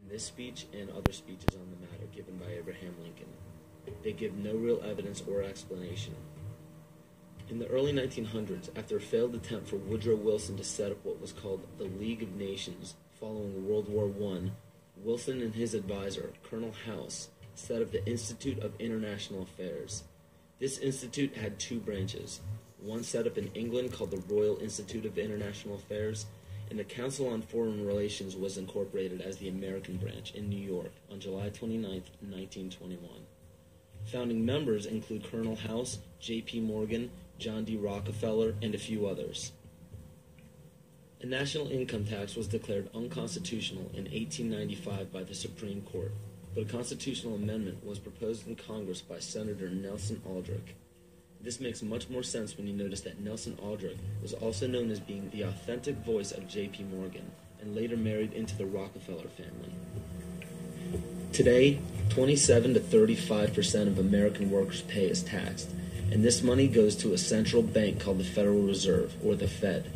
This speech and other speeches on the matter given by Abraham Lincoln. They give no real evidence or explanation. In the early 1900s, after a failed attempt for Woodrow Wilson to set up what was called the League of Nations following World War I, Wilson and his advisor, Colonel House, set up the Institute of International Affairs. This institute had two branches, one set up in England called the Royal Institute of International Affairs, and the Council on Foreign Relations was incorporated as the American branch in New York on July 29, 1921. Founding members include Colonel House, J.P. Morgan, John D. Rockefeller, and a few others. A national income tax was declared unconstitutional in 1895 by the Supreme Court, but a constitutional amendment was proposed in Congress by Senator Nelson Aldrich. This makes much more sense when you notice that Nelson Aldrich was also known as being the authentic voice of J.P. Morgan and later married into the Rockefeller family. Today, 27 to 35% of American workers' pay is taxed, and this money goes to a central bank called the Federal Reserve, or the Fed.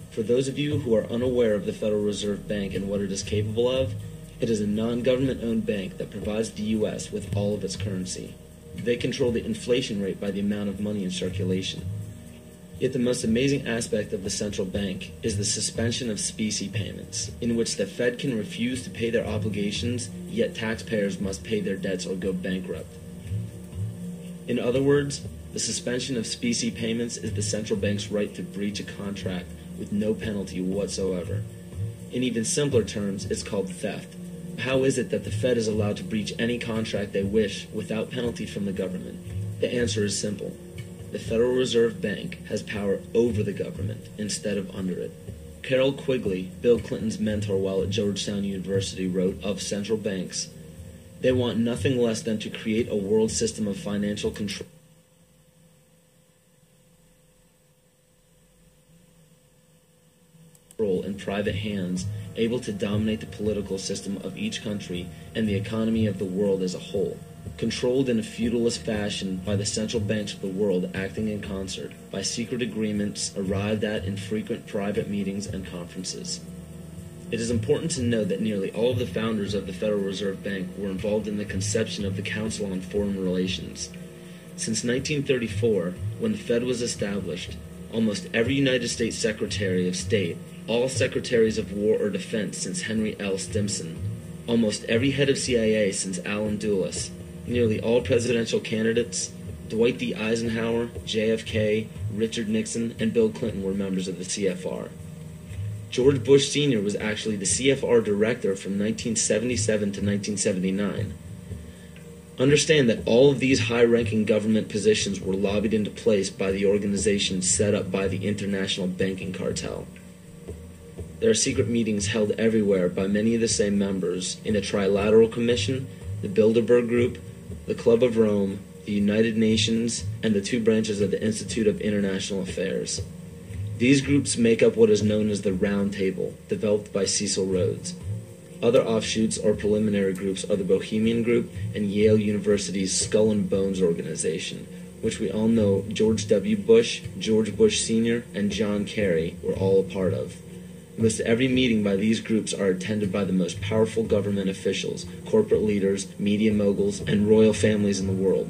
For those of you who are unaware of the Federal Reserve Bank and what it is capable of, it is a non-government-owned bank that provides the U.S. with all of its currency. They control the inflation rate by the amount of money in circulation. Yet the most amazing aspect of the central bank is the suspension of specie payments, in which the Fed can refuse to pay their obligations, yet taxpayers must pay their debts or go bankrupt. In other words, the suspension of specie payments is the central bank's right to breach a contract with no penalty whatsoever. In even simpler terms, it's called theft. How is it that the Fed is allowed to breach any contract they wish without penalty from the government? The answer is simple. The Federal Reserve Bank has power over the government instead of under it. Carroll Quigley, Bill Clinton's mentor while at Georgetown University, wrote of central banks, "They want nothing less than to create a world system of financial control in private hands, able to dominate the political system of each country and the economy of the world as a whole, controlled in a feudalist fashion by the central banks of the world acting in concert, by secret agreements arrived at in frequent private meetings and conferences." It is important to note that nearly all of the founders of the Federal Reserve Bank were involved in the conception of the Council on Foreign Relations. Since 1934, when the Fed was established, almost every United States Secretary of State, all Secretaries of War or Defense since Henry L. Stimson, almost every head of CIA since Allen Dulles, nearly all presidential candidates, Dwight D. Eisenhower, JFK, Richard Nixon, and Bill Clinton were members of the CFR. George Bush Sr. was actually the CFR director from 1977 to 1979. Understand that all of these high-ranking government positions were lobbied into place by the organization set up by the international banking cartel. There are secret meetings held everywhere by many of the same members in the Trilateral Commission, the Bilderberg Group, the Club of Rome, the United Nations, and the two branches of the Institute of International Affairs. These groups make up what is known as the Round Table, developed by Cecil Rhodes. Other offshoots or preliminary groups are the Bohemian Group and Yale University's Skull and Bones organization, which we all know George W. Bush, George Bush Sr., and John Kerry were all a part of. Most every meeting by these groups are attended by the most powerful government officials, corporate leaders, media moguls, and royal families in the world.